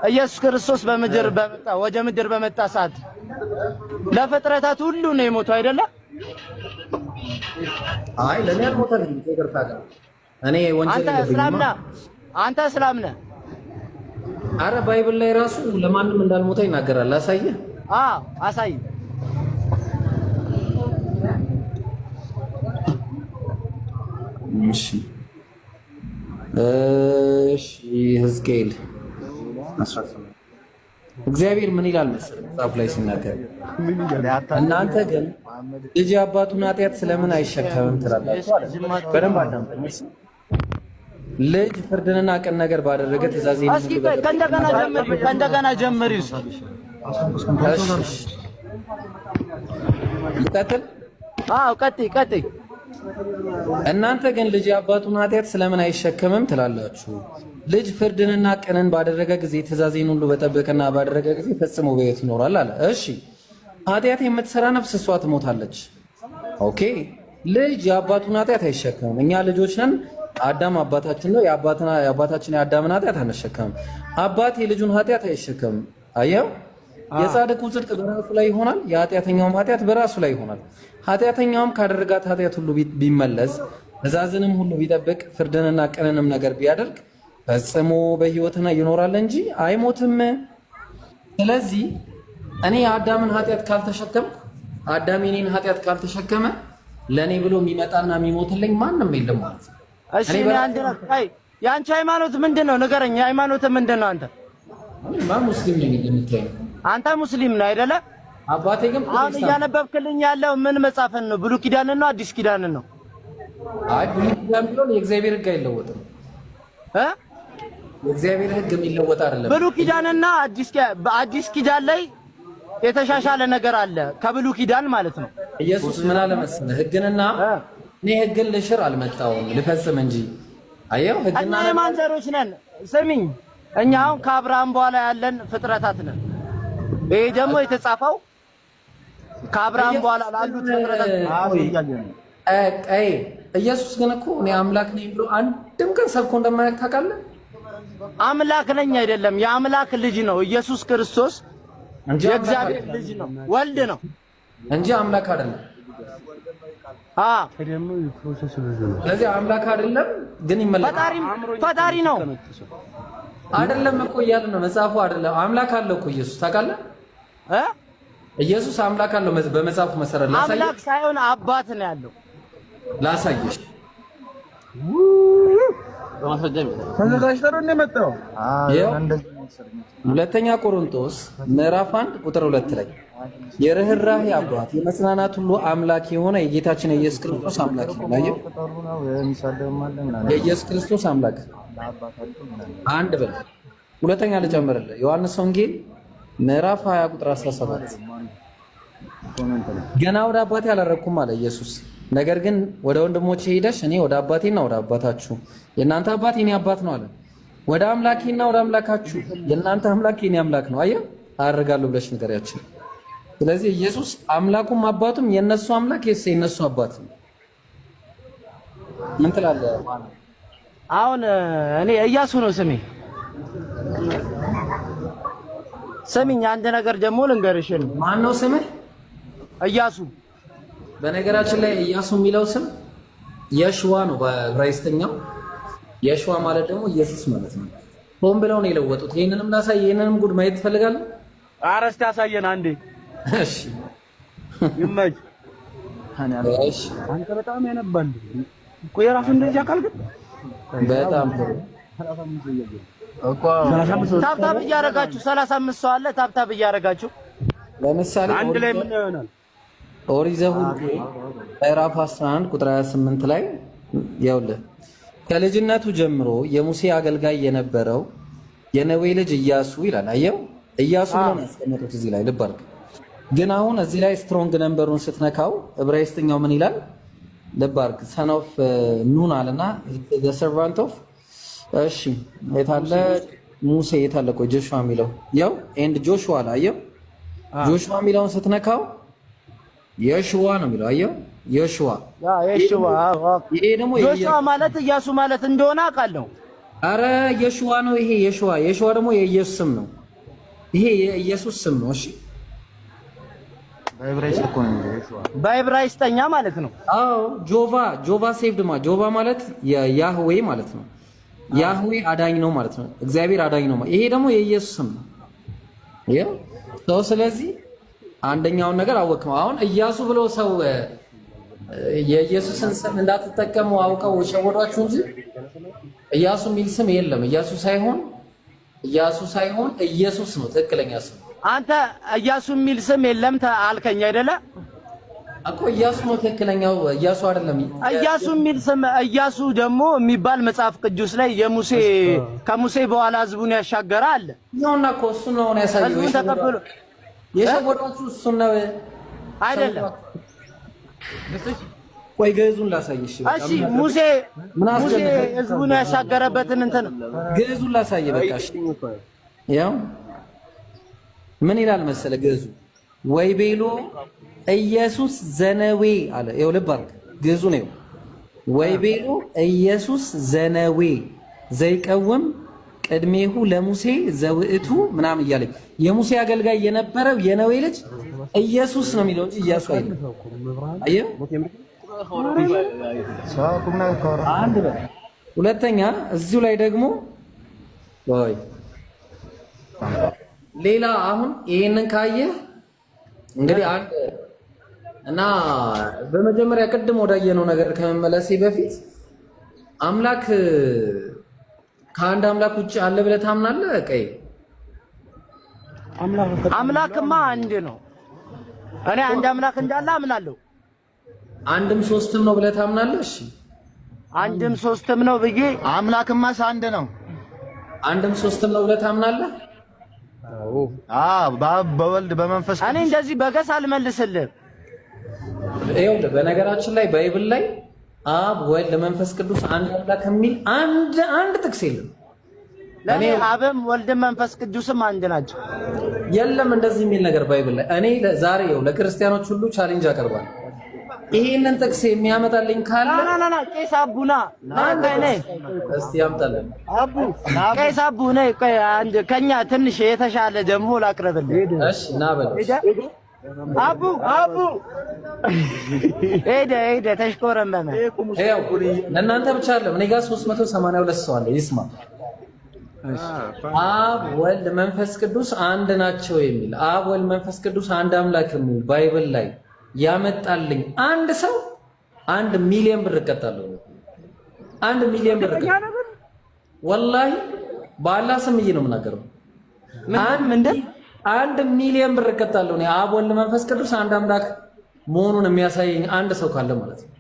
ኢየሱስ ክርስቶስ ወደ ምድር በመጣ ሰዓት ለፍጥረታት ሁሉ ነው የሞተው አይደለ? አይ ለኔ አልሞተልኝ። ይቅርታ ጋር እኔ ወንጀል አንተ እስላም ነህ? አረ ባይብል ላይ ራሱ ለማንም እንዳልሞተ ይናገራል። አሳየህ? አዎ አሳይ። እሺ ሕዝቅኤል 18 እግዚአብሔር ምን ይላል መሰለህ መጽሐፍ ላይ ሲናገር እናንተ ግን ልጅ አባቱን ኃጢአት ስለምን አይሸከምም ትላላችሁ አለ። በደንብ አዳምጠኝ። ልጅ ፍርድንና ቅን ነገር ባደረገ ትእዛዝ ከእንደገና ጀምር። ይቀጥል። አዎ ቀጥይ። እናንተ ግን ልጅ አባቱን ኃጢአት ስለምን አይሸከምም ትላላችሁ? ልጅ ፍርድንና ቅንን ባደረገ ጊዜ ትእዛዜን ሁሉ በጠበቀና ባደረገ ጊዜ ፈጽሞ በሕይወት ይኖራል አለ። እሺ ኃጢአት የምትሰራ ነፍስ እሷ ትሞታለች። ኦኬ ልጅ የአባቱን ኃጢአት አይሸከምም። እኛ ልጆች ነን። አዳም አባታችን ነው። የአባታችን የአዳምን ኃጢአት አንሸከምም። አባት የልጁን ኃጢአት አይሸከምም። አየው፣ የጻድቁ ጽድቅ በራሱ ላይ ይሆናል፣ የኃጢአተኛውም ኃጢአት በራሱ ላይ ይሆናል። ኃጢአተኛውም ካደረጋት ኃጢአት ሁሉ ቢመለስ ትእዛዝንም ሁሉ ቢጠብቅ ፍርድንና ቅንንም ነገር ቢያደርግ ፈጽሞ በሕይወትና ይኖራል እንጂ አይሞትም። ስለዚህ እኔ የአዳምን ኃጢአት ካልተሸከምኩ፣ አዳም የኔን ኃጢአት ካልተሸከመ ለኔ ብሎ የሚመጣና የሚሞትልኝ ማንም የለም ማለት ነው። እሺ የአንቺ ሃይማኖት ምንድነው? ንገረኝ። ሃይማኖት ምንድነው? አንተ ሙስሊም ነኝ እንደምትለኝ አንተ ሙስሊም ነህ አይደለ? አባቴ ግን አሁን እያነበብክልኝ ያለው ምን መጽሐፍን ነው? ብሉይ ኪዳንን ነው አዲስ ኪዳንን ነው? አይ ብሉይ ኪዳን ቢሆን የእግዚአብሔር ሕግ አይለወጥም። የእግዚአብሔር ሕግ የሚለወጥ አይደለም። ብሉይ ኪዳንና አዲስ ኪዳን ላይ የተሻሻለ ነገር አለ ከብሉይ ኪዳን ማለት ነው። ኢየሱስ ምን አለ መሰለህ? ሕግንና እኔ ሕግን ልሽር አልመጣሁም ልፈጽም እንጂ። አየው ሕግና የማን ዘሮች ነን? ስሚኝ፣ እኛ አሁን ከአብርሃም በኋላ ያለን ፍጥረታት ነን። ይሄ ደግሞ የተጻፈው ከአብርሃም በኋላ ላሉት ፍጥረታት ኢየሱስ ግን እኮ እኔ አምላክ ነኝ ብሎ አንድም ቀን ሰብኮ እንደማያውቅ ታውቃለህ? አምላክ ነኝ አይደለም፣ የአምላክ ልጅ ነው ኢየሱስ ክርስቶስ። የእግዚአብሔር ልጅ ነው፣ ወልድ ነው እንጂ አምላክ አይደለም። ስለዚህ አምላክ አይደለም ግን ይመለካል። ፈጣሪ ነው አይደለም እኮ እያለ ነው መጽሐፉ። አይደለም አምላክ አለው እኮ ኢየሱስ ታውቃለህ? ኢየሱስ አምላክ አለው በመጽሐፉ መሰረት። ላሳየሽ። አምላክ ሳይሆን አባት ነው ያለው። ላሳየሽ። ተዘጋጅተህ ነው የመጣው? ሁለተኛ ቆሮንቶስ ምዕራፍ 1 ቁጥር 2 ላይ የርህራሄ አባት የመጽናናት ሁሉ አምላክ የሆነ የጌታችን የኢየሱስ ክርስቶስ አምላክ ነው። የኢየሱስ ክርስቶስ አምላክ አንድ በል። ሁለተኛ ልጨምርልህ። ዮሐንስ ወንጌል ምዕራፍ 20 ቁጥር 17 ገና ወደ አባቴ አላረኩም አለ ኢየሱስ። ነገር ግን ወደ ወንድሞቼ ሄደሽ እኔ ወደ አባቴና ወደ አባታችሁ የእናንተ አባት የኔ አባት ነው አለ። ወደ አምላኬና ወደ አምላካችሁ የእናንተ አምላክ የኔ አምላክ ነው። አየህ አደርጋለሁ ብለሽ ንገሪያችን። ስለዚህ ኢየሱስ አምላኩም አባቱም የነሱ አምላክ የነሱ አባት ነው። ምን ትላለህ? አሁን እኔ ኢያሱ ነው ስሜ። ስሚኝ አንድ ነገር ደግሞ ልንገርሽ። ማን ነው ስምህ? ኢያሱ። በነገራችን ላይ ኢያሱ የሚለው ስም የሽዋ ነው በዕብራይስጥኛው። የሽዋ ማለት ደግሞ ኢየሱስ ማለት ነው። ሆን ብለው ነው የለወጡት። ይሄንንም ላሳይ። ይሄንንም ጉድ ማየት ትፈልጋለህ? ኧረ እስኪ አሳየን አንዴ። እሺ ይመች። እሺ አንተ በጣም ያነባል እኮ የራሱ እንደዚህ አካል ግን በጣም እኮ ታብታብ እያደረጋችሁ 35 ሰው አለ። ታብታብ እያደረጋችሁ ለምሳሌ አንድ ላይ ምን ይሆናል? ኦሪት ዘኍልቍ ምዕራፍ 11 ቁጥር 28 ላይ ያውልህ ከልጅነቱ ጀምሮ የሙሴ አገልጋይ የነበረው የነዌ ልጅ ኢያሱ ይላል። አየው ኢያሱ ነው ያስቀመጡት እዚህ ላይ ልብ አድርግ። ግን አሁን እዚህ ላይ ስትሮንግ ነምበሩን ስትነካው ዕብራይስጥኛው ምን ይላል? ልብ አድርግ። ሰን ኦፍ ኑን አለና ዘ ሰርቫንት ኦፍ እሺ የታለ ሙሴ የታለ? ቆይ ጆሹዋ የሚለው ያው ኤንድ ጆሹዋ አለ። አየው ጆሹዋ የሚለውን ስትነካው የሽዋ ነው የሚለው። አየው የሽዋ የሽዋ። ይሄ ደግሞ ጆሹዋ ማለት ኢያሱ ማለት እንደሆነ አውቃለሁ። አረ የሽዋ ነው ይሄ የሽዋ ደግሞ የኢየሱስ ስም ነው። ይሄ የኢየሱስ ስም ነው። እሺ በዕብራይስጥ እኮ ነው የሽዋ በዕብራይስጥኛ ማለት ነው። አዎ ጆቫ ሴቭድ ጆቫ ማለት ያህዌ ማለት ነው። ያህዌ አዳኝ ነው ማለት ነው። እግዚአብሔር አዳኝ ነው። ይሄ ደግሞ የኢየሱስ ስም ነው። ያው ስለዚህ አንደኛውን ነገር አወቅነው። አሁን ኢያሱ ብሎ ሰው የኢየሱስን ስም እንዳትጠቀሙ አውቀው ሸወዷችሁ እንጂ ኢያሱ የሚል ስም የለም። ኢያሱ ሳይሆን ኢየሱስ ነው ትክክለኛ ስም። አንተ ኢያሱ የሚል ስም የለም አልከኝ አይደለ እኮ? ኢያሱ ነው ትክክለኛው፣ ኢያሱ አይደለም። ኢያሱ የሚል ስም ኢያሱ ደግሞ የሚባል መጽሐፍ ቅዱስ ላይ ከሙሴ በኋላ ህዝቡን ያሻገረ አለ ነውና እኮ እሱ ነው ያሳየው። ህዝቡን ተቀበሉ የሸወዷችሁ እሱ ነው አይደለም? ቆይ ግዕዙን ላሳይሽ። እሺ ሙሴ ህዝቡን ያሻገረበትን እንትን ግዕዙን ላሳይ። በቃ እሺ ያው ምን ይላል መሰለ ግዕዙ? ወይ ቤሎ ኢየሱስ ዘነዌ አለ። ይኸው ልብ አድርግ ግዕዙ ነው። ወይ ቤሎ ኢየሱስ ዘነዌ ዘይቀውም ቅድሜሁ ለሙሴ ዘውእቱ ምናምን እያለ የሙሴ አገልጋይ የነበረው የነዌ ልጅ ኢየሱስ ነው የሚለው እንጂ ኢያሱ አይደለም። አየህ? አንድ በል። ሁለተኛ እዚሁ ላይ ደግሞ ወይ ሌላ አሁን ይሄንን ካየህ እንግዲህ አንድ እና በመጀመሪያ ቅድም ወዳየነው ነገር ከመመለሴ በፊት አምላክ ከአንድ አምላክ ውጭ አለ ብለህ ታምናለህ? ቀይ አምላክማ አንድ ነው። እኔ አንድ አምላክ እንዳለ አምናለሁ። አንድም ሶስትም ነው ብለህ ታምናለህ? እሺ አንድም ሶስትም ነው ብዬ አምላክማስ አንድ ነው። አንድም ሶስትም ነው ብለህ ታምናለህ? በአብ በወልድ በመንፈስ እኔ እንደዚህ በገስ አልመልስልህም። ይኸውልህ በነገራችን ላይ ባይብል ላይ አብ ወልድ መንፈስ ቅዱስ አንድ አምላክ የሚል አንድ ጥቅስ የለም። ለኔ አብም ወልድም መንፈስ ቅዱስም አንድ ናቸው። የለም እንደዚህ የሚል ነገር ባይብል ላይ። እኔ ዛሬ ለክርስቲያኖች ሁሉ ቻሌንጅ አቀርባለሁ። ይሄንን ጥቅስ የሚያመጣልኝ ካለ ና ቄስ አቡና እስቲ ያምጣልን። ቄስ አቡ ነይ ከኛ ትንሽ የተሻለ ደግሞ ላቅርብልህ። እሺ ና በል አቡ ሄደ ተሽኮረመመ። ይኸው ለእናንተ ብቻ አይደለም እኔ ጋር 382 ሰው አለ ይስማ። አብ ወልድ መንፈስ ቅዱስ አንድ ናቸው የሚል አብ ወልድ መንፈስ ቅዱስ አንድ አምላክ የሚል ባይብል ላይ ያመጣልኝ አንድ ሰው 1 ሚሊዮን ብር እቀጣለሁ። 1 ሚሊዮን ብር ወላሂ በአላህ ስም ነው የምናገረው። ምንድን 1 ሚሊዮን ብር እቀጣለሁ። አብ ወልድ መንፈስ ቅዱስ አንድ አምላክ መሆኑን የሚያሳየኝ አንድ ሰው ካለ ማለት ነው።